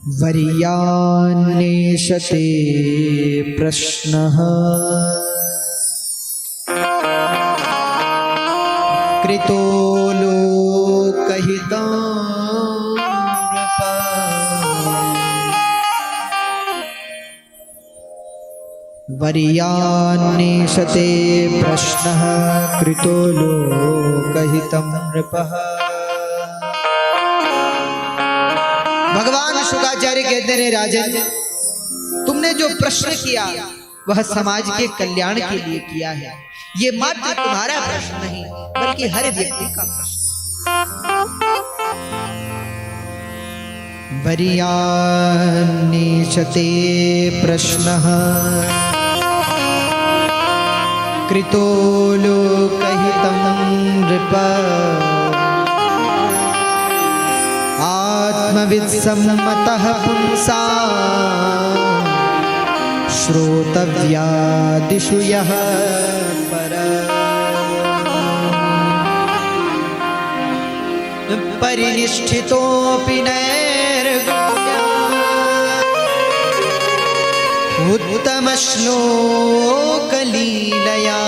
वर्यान्नेषते प्रश्नः कृतो लोकहितं नृप। वर्यान्नेषते प्रश्नः कृतो लोकहितं नृपः। भगवान शुकाचार्य कहते हैं, राजन तुमने जो प्रश्न किया वह समाज के कल्याण के लिए किया है। ये मात्र तुम्हारा प्रश्न नहीं बल्कि हर व्यक्ति का प्रश्न। वर्यान्नेषते प्रश्नः कृतो लोकहितं नृप। आत्मवित्सम्मतः पुंसां श्रोतव्यादिषु यः परः। परिनिष्ठितोऽपि नैर्गुण्यः उत्तमश्लोकलीलया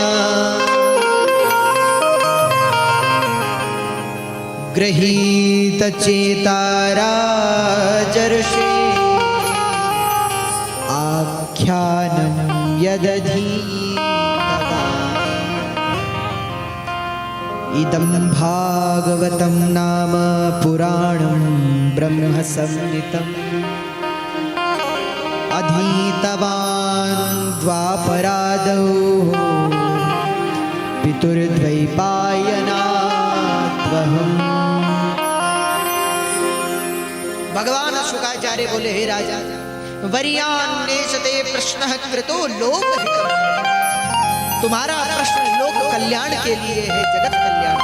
गृहीतचेताराजर्षे आख्यानं यदधीतदा। इदं भागवतं नाम पुराणं ब्रह्म संहितम् अधीतवान् द्वापरादौ पितुर्द्वैपायनात्वहम्। भगवान शुकाचार्य बोले, हे राजा, वर्यान्नेषते प्रश्नः कृतो लोकहितम्। तुम्हारा प्रश्न लोक कल्याण के लिए है, जगत कल्याण।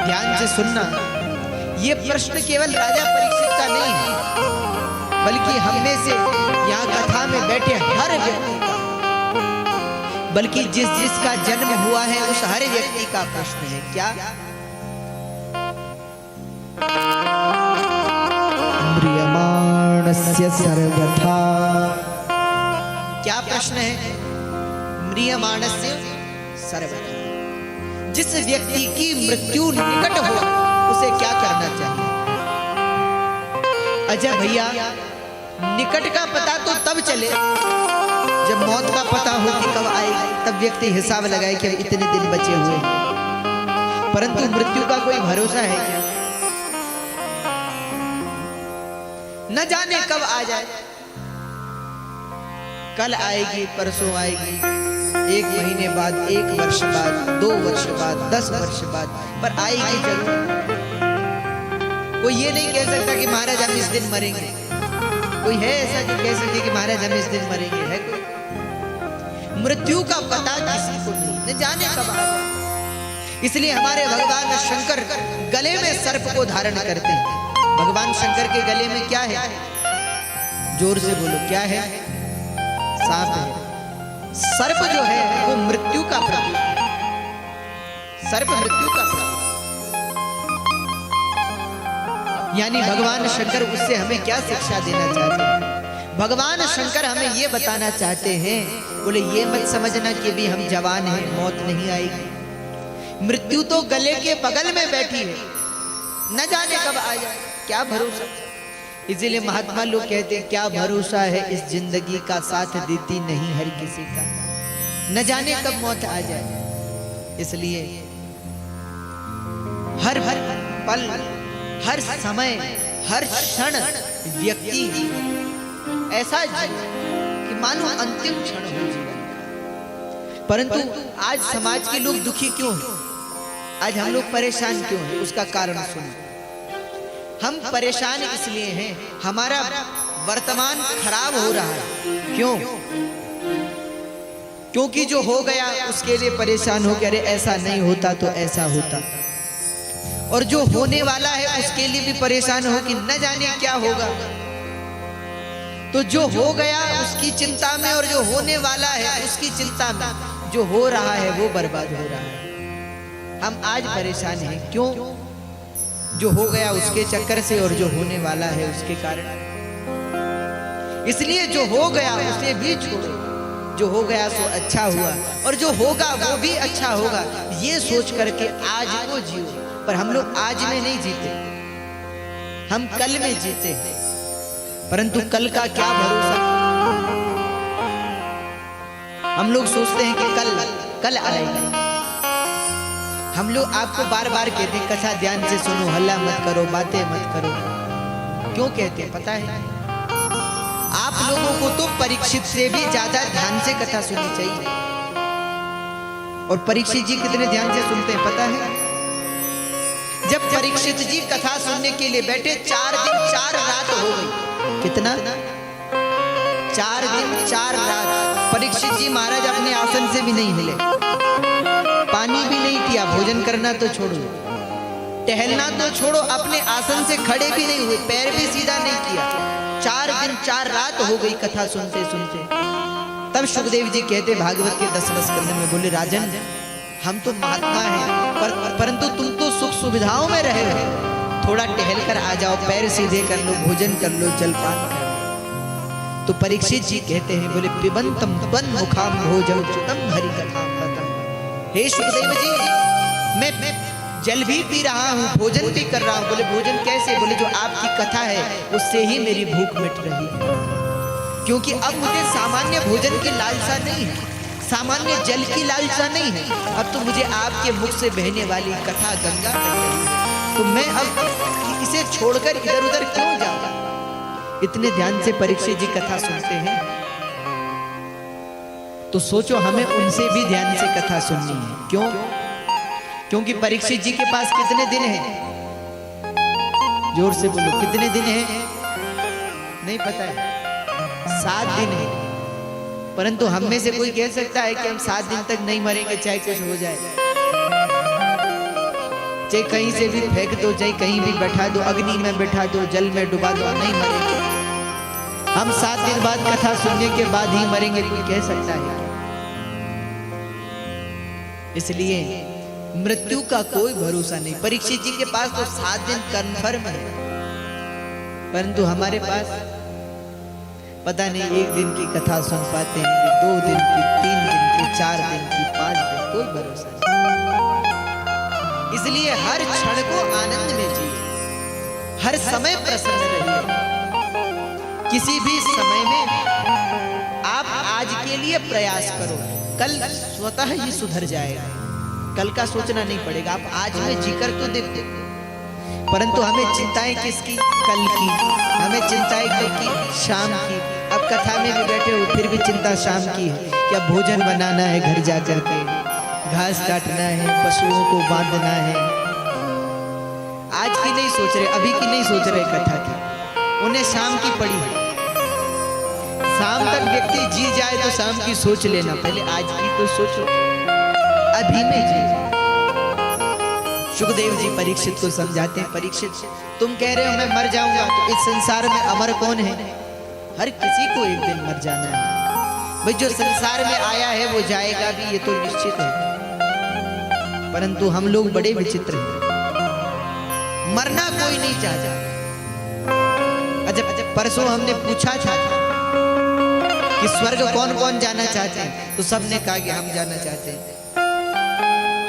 ध्यान से सुनना, ये प्रश्न केवल राजा परीक्षित का नहीं है बल्कि हम में से यहाँ कथा में बैठे हर व्यक्ति का, बल्कि जिसका जन्म हुआ है उस हर व्यक्ति का प्रश्न है। क्या? म्रियमाणस्य सर्वथा। क्या प्रश्न है? म्रियमाणस्य सर्वथा। जिस व्यक्ति की मृत्यु निकट हो उसे क्या करना चाहिए? अजय भैया, निकट का पता तो तब चले जब मौत का पता हो कि कब आएगी, तब व्यक्ति हिसाब लगाए कि इतने दिन बचे हुए हैं। परंतु मृत्यु का कोई भरोसा है क्या? न जाने कब आ जाए। कल आएगी, परसों आएगी, 1 महीने बाद, 1 वर्ष बाद, 2 वर्ष बाद, 10 वर्ष बाद, पर आएगी जरूर। कोई ये नहीं कह सकता कि महाराज हम इस दिन मरेंगे। कोई है ऐसा जो कह सके कि महाराज हम इस दिन मरेंगे? है कोई? मृत्यु का पता किसी को नहीं, न जाने कब आ जाए। इसलिए हमारे भगवान शंकर गले में सर्प को धारण करते हैं। भगवान शंकर के गले में क्या है? जोर से बोलो, क्या है? सांप है। सर्प जो है वो मृत्यु का प्रतीक है। सर्प मृत्यु का प्रतीक, यानी भगवान शंकर उससे हमें क्या शिक्षा देना चाहते हैं? भगवान शंकर हमें ये बताना चाहते हैं, बोले ये मत समझना कि भी हम जवान हैं, मौत नहीं आएगी। मृत्यु तो गले के बगल में बैठी है, न जाने कब आ जाए, क्या भरोसा। इसीलिए महात्मा लोग कहते हैं, क्या भरोसा है इस जिंदगी का, साथ देती नहीं हर किसी का, न जाने कब मौत आ जाए। इसलिए हर पल, हर समय, हर क्षण व्यक्ति ऐसा कि मानो अंतिम क्षण हो जीवन। परंतु आज समाज के लोग दुखी क्यों हैं? आज हम लोग परेशान क्यों हैं? उसका कारण सुनो। हम परेशान इसलिए हैं, हमारा वर्तमान खराब हो रहा है। क्यों? क्योंकि जो हो गया उसके लिए परेशान हो गया, अरे ऐसा नहीं होता तो ऐसा होता। और जो होने वाला है उसके लिए भी परेशान हो कि न जाने क्या होगा। तो जो हो गया उसकी चिंता में और जो होने वाला है उसकी चिंता में जो हो रहा है वो बर्बाद हो रहा है। हम आज परेशान हैं। क्यों? जो हो गया उसके चक्कर से और जो होने वाला है उसके कारण। इसलिए जो हो गया उसे भी छोड़ो, जो हो गया सो अच्छा हुआ, और जो होगा वो भी अच्छा होगा, ये सोच करके आज को जियो। पर हम लोग आज में नहीं जीते, हम कल में जीते हैं, परंतु कल का क्या भरोसा। हम लोग सोचते हैं कि कल आएगा। हम लोग आपको बार बार कहते हैं कथा ध्यान से सुनो, हल्ला मत करो, बातें मत करो। क्यों कहते हैं पता है? आप लोगों को तो परीक्षित से भी ज्यादा ध्यान से कथा सुननी चाहिए। और परीक्षित जी कितने ध्यान से सुनते हैं पता है? जब परीक्षित जी कथा सुनने के लिए बैठे 4 दिन 4 रात हो गई। कितना? 4 दिन 4 रात परीक्षित जी महाराज अपने आसन से भी नहीं हिले, पानी भी नहीं पिया, भोजन करना तो छोड़ो, टहलना तो छोड़ो, अपने आसन से खड़े भी नहीं हुए, पैर भी सीधा नहीं किया। 4 दिन 4 रात हो गई कथा सुनते सुनते। तब सुखदेव जी कहते भागवत के 10वें स्कंद में, बोले राजन हम तो महात्मा हैं, परंतु तुम तो सुख सुविधाओं में रहे हो, थोड़ा टहल कर आ जाओ, पैर सीधे कर लो, भोजन कर लो, जलपान कर लो। तो परीक्षित जी कहते हैं, बोले पिबंतम त्वं मुखाम भोजम च्युतम हरि कथाम पतम। हे सुखदेव जी मैं जल भी पी रहा हूँ, भोजन भी कर रहा हूँ। बोले भोजन कैसे? बोले जो आपकी कथा है उससे ही मेरी भूख मिट रही है, क्योंकि अब मुझे सामान्य भोजन की लालसा नहीं है, सामान्य जल की लालसा नहीं है, अब तो मुझे आपके मुख से बहने वाली कथा गंगा कर रही है, तो मैं अब इसे छोड़कर इधर उधर क्यों जाऊं? इतने ध्यान से परीक्षित जी कथा सुनते हैं, तो सोचो हमें उनसे भी ध्यान से कथा सुननी है। क्यों? क्योंकि परीक्षित जी के पास कितने दिन हैं? जोर से बोलो, कितने दिन हैं? नहीं पता है? 7 दिन है। परंतु हम में से कोई कह सकता है कि हम 7 दिन तक नहीं मरेंगे, चाहे कुछ हो जाए, चाहे कहीं से भी फेंक दो, चाहे कहीं भी बैठा दो, अग्नि में बैठा दो, जल में डुबा दो, नहीं मरेंगे हम। 7 दिन बाद कथा सुनने के बाद ही मरेंगे, कोई कह सकता है? इसलिए मृत्यु का कोई भरोसा नहीं। परीक्षित जी के पास तो 7 दिन कन्फर्म है, परंतु हमारे पास पता नहीं 1 दिन की कथा सुन पाते हैं, 2 दिन की, 3 दिन की, 4 दिन की, 5 दिन, कोई भरोसा नहीं। इसलिए हर क्षण को आनंद में जिए, हर समय प्रसन्न रहिए। किसी भी समय में आप आज के लिए प्रयास करो, कल स्वतः ही सुधर जाएगा, कल का सोचना नहीं पड़ेगा। आप आज में जीकर तो देखो, परंतु हमें चिंताएं किसकी? कल की। हमें चिंताएं कल की? शाम की। अब कथा में भी बैठे हो फिर भी चिंता शाम की है, क्या भोजन बनाना है, घर जा करके घास काटना है, पशुओं को बांधना है। आज की नहीं सोच रहे, अभी की नहीं सोच रहे कथा की, उन्हें शाम की पड़ी है। शाम तक व्यक्ति जी जाए तो शाम की सोच लेना, पहले आज की तो सोचो, अभी में जी। सुखदेव जी परीक्षित को समझाते हैं, परीक्षित तुम कह रहे हो मैं मर जाऊंगा, तो इस संसार में अमर कौन है? हर किसी को एक दिन मर जाना है भाई। जो संसार में आया है वो जाएगा भी, ये तो निश्चित है। परंतु हम लोग बड़े विचित्र हैं, मरना कोई नहीं चाहता। अजब परसों हमने पूछा था कि स्वर्ग कौन कौन जाना चाहते हैं, तो सबने कहा कि हम जाना चाहते हैं।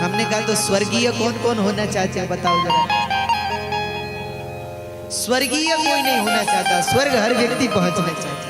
हमने कहा तो स्वर्गीय कौन कौन होना चाहते हैं बताओ जरा। स्वर्गीय कोई नहीं होना चाहता, स्वर्ग हर व्यक्ति पहुंचना चाहता है।